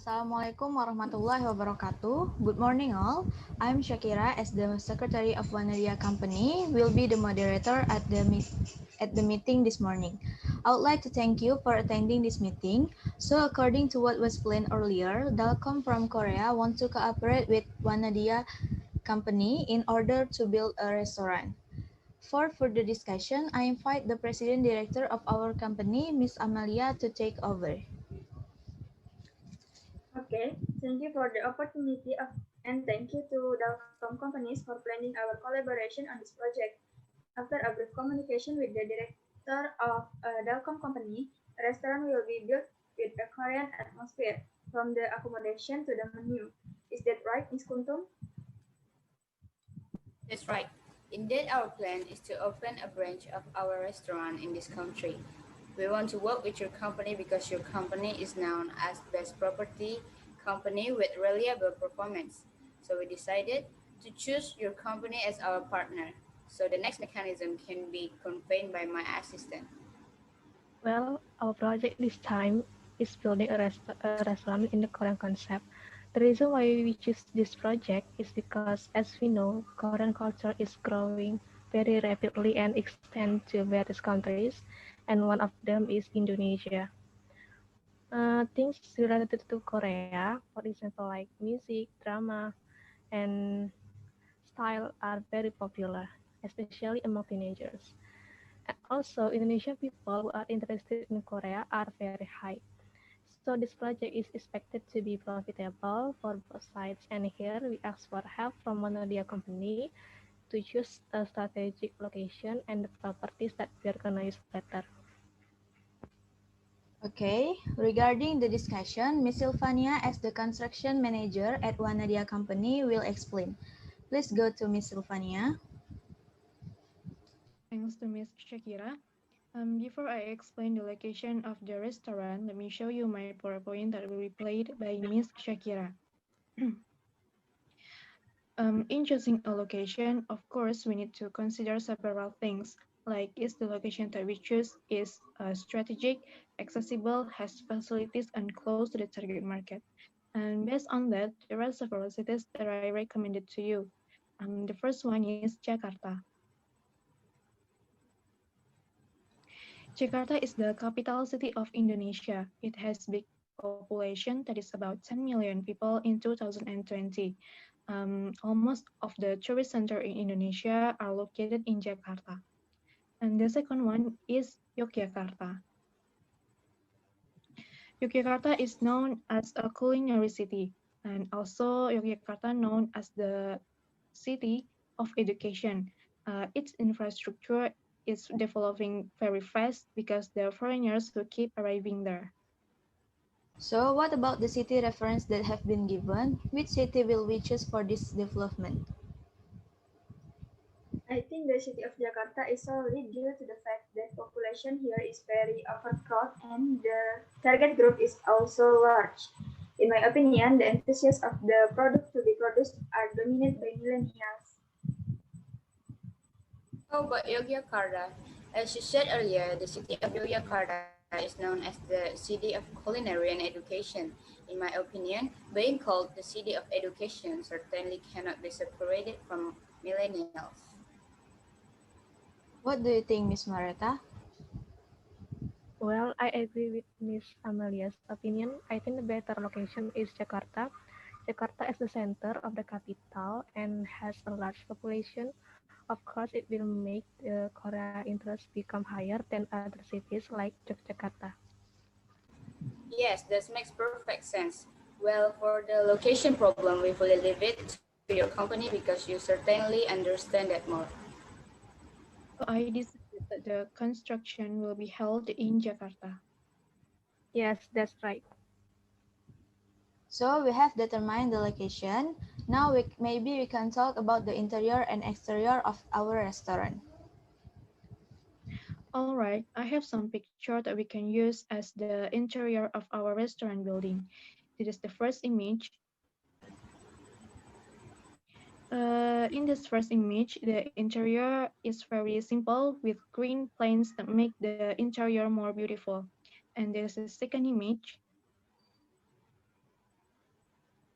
Assalamualaikum warahmatullahi wabarakatuh. Good morning all. I'm Syakirah as the Secretary of Wanadia Company will be the moderator at the meeting this morning. I would like to thank you for attending this meeting. So according to what was planned earlier, Dalcom from Korea wants to cooperate with Wanadia Company in order to build a restaurant. For further discussion, I invite the President Director of our company, Ms. Amalia, to take over. Okay, thank you for the opportunity and thank you to Dalcom companies for planning our collaboration on this project. After a brief communication with the director of Dalcom company, a restaurant will be built with a Korean atmosphere, from the accommodation to the menu. Is that right, Ms. Kuntum? That's right. Indeed, our plan is to open a branch of our restaurant in this country. We want to work with your company because your company is known as best property company with reliable performance. So we decided to choose your company as our partner. So the next mechanism can be conveyed by my assistant. Well, our project this time is building a restaurant in the Korean concept. The reason why we choose this project is because, as we know, Korean culture is growing very rapidly and extend to various countries, and one of them is Indonesia. Things related to Korea, for example, like music, drama, and style are very popular, especially among teenagers. Also, Indonesian people who are interested in Korea are very high. So this project is expected to be profitable for both sides. And here we ask for help from one of the company to choose a strategic location and the properties that we are gonna use later. Okay, regarding the discussion, Ms. Silfania as the construction manager at Wanadia Company will explain. Please go to Ms. Silfania. Thanks to Ms. Syakirah. Before I explain the location of the restaurant, let me show you my PowerPoint that will be played by Ms. Syakirah. In choosing a location, of course, we need to consider several things, like is the location that we choose is strategic, accessible, has facilities, and close to the target market. And based on that, there are several cities that I recommended to you. The first one is Jakarta. Jakarta is the capital city of Indonesia. It has big population that is about 10 million people in 2020. Almost of the tourist center in Indonesia are located in Jakarta. And the second one is Yogyakarta. Yogyakarta is known as a culinary city, and also Yogyakarta known as the city of education. Its infrastructure is developing very fast because there are foreigners who keep arriving there. So what about the city reference that have been given? Which city will we choose for this development? I think the city of Jakarta is solely due to the fact that population here is very overcrowded and the target group is also large. In my opinion, the enthusiasts of the product to be produced are dominated by millennials. How about Yogyakarta? As you said earlier, the city of Yogyakarta is known as the city of culinary and education. In my opinion, being called the city of education certainly cannot be separated from millennials. What do you think, Ms. Mareta? Well, I agree with Miss Amalia's opinion. I think the better location is Jakarta. Jakarta is the center of the capital and has a large population. Of course, it will make the Korea interest become higher than other cities like Yogyakarta. Yes, this makes perfect sense. Well, for the location problem, we fully leave it to your company because you certainly understand that more. So I decided that the construction will be held in Jakarta. Yes, that's right. So we have determined the location. Now maybe we can talk about the interior and exterior of our restaurant. All right, I have some picture that we can use as the interior of our restaurant building. This is the first image. In this first image, the interior is very simple with green planes that make the interior more beautiful. And there's a second image.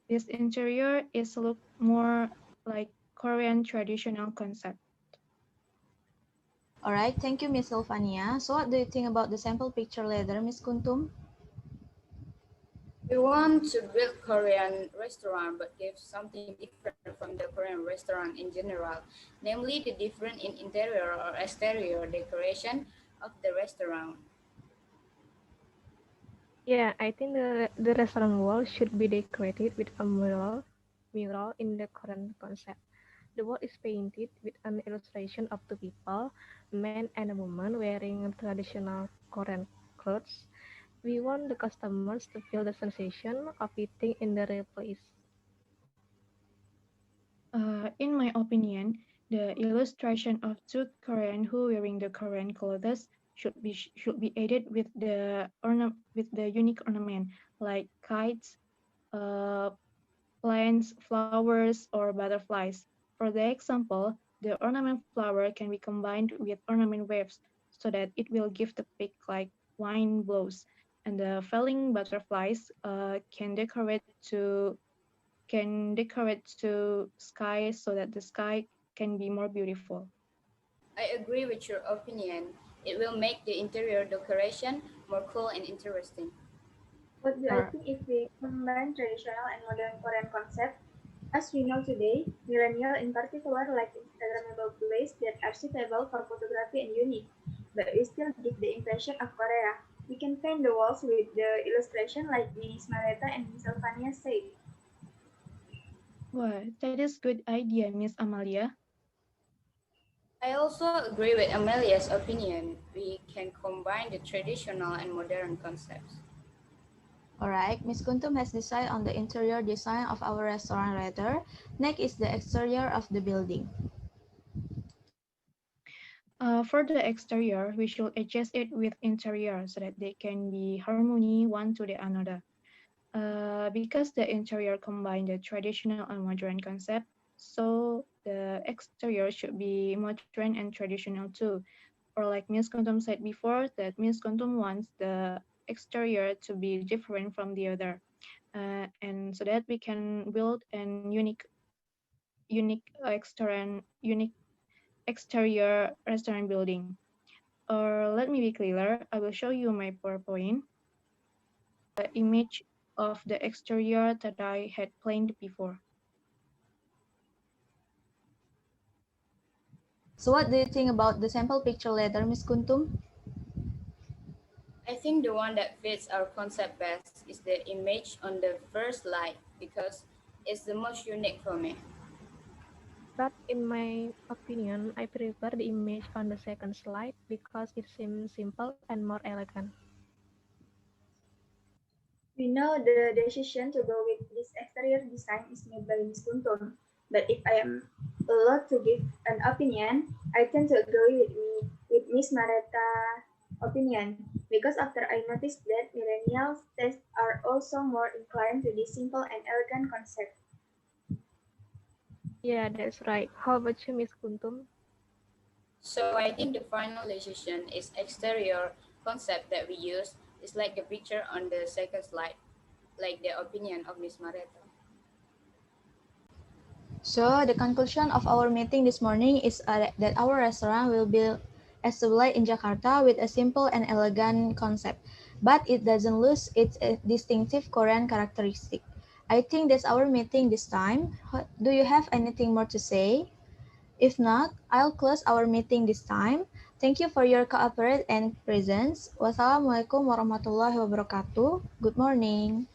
This interior is look more like Korean traditional concept. All right, thank you, Miss Silfania. So what do you think about the sample picture later, Miss Kuntum? We want to build Korean restaurant but give something different from the Korean restaurant in general, namely the difference in interior or exterior decoration of the restaurant. Yeah, I think the restaurant wall should be decorated with a mural in the Korean concept. The wall is painted with an illustration of two people, a man and a woman wearing traditional Korean clothes. We want the customers to feel the sensation of eating in the real place. In my opinion, the illustration of two Korean who wearing the Korean clothes should be added with the unique ornament like kites, uh, plants, flowers, or butterflies. For the example, the ornament flower can be combined with ornament waves so that it will give the peak like wine blows. And the falling butterflies can decorate to sky so that the sky can be more beautiful. I agree with your opinion. It will make the interior decoration more cool and interesting. What do I Or think if we combine traditional and modern Korean concept? As we know today, millennials in particular like Instagrammable places that are suitable for photography and unique, but we still give the impression of Korea. We can paint the walls with the illustration like Miss Mareta and Miss Silvania said. Wow, that is good idea, Miss Amalia. I also agree with Amelia's opinion. We can combine the traditional and modern concepts. all right, Miss Kuntum has decided on the interior design of our restaurant later. Next is the exterior of the building. For the exterior, we should adjust it with interior so that they can be harmony one to the another. Because the interior combine the traditional and modern concept, so the exterior should be modern and traditional too. Or like Ms. Kuntum said before, that Ms. Kuntum wants the exterior to be different from the other, and so that we can build an unique exterior restaurant building. Or let me be clearer, I will show you my PowerPoint. The image of the exterior that I had planned before. So what do you think about the sample picture later, Miss Kuntum? I think the one that fits our concept best is the image on the first slide because it's the most unique for me. But in my opinion, I prefer the image on the second slide because it seems simple and more elegant. We know the decision to go with this exterior design is made by Miss Kuntum, but if I am allowed to give an opinion, I tend to agree with Miss Mareta opinion because after I noticed that millennials' tastes are also more inclined to this simple and elegant concept. Yeah, that's right. How about you, Miss Kuntum? So I think the final decision is exterior concept that we use is like the picture on the second slide, like the opinion of Miss Mareta. So the conclusion of our meeting this morning is that our restaurant will be established in Jakarta with a simple and elegant concept, but it doesn't lose its distinctive Korean characteristic. I think that's our meeting this time. Do you have anything more to say? If not, I'll close our meeting this time. Thank you for your cooperation and presence. Wassalamualaikum warahmatullahi wabarakatuh. Good morning.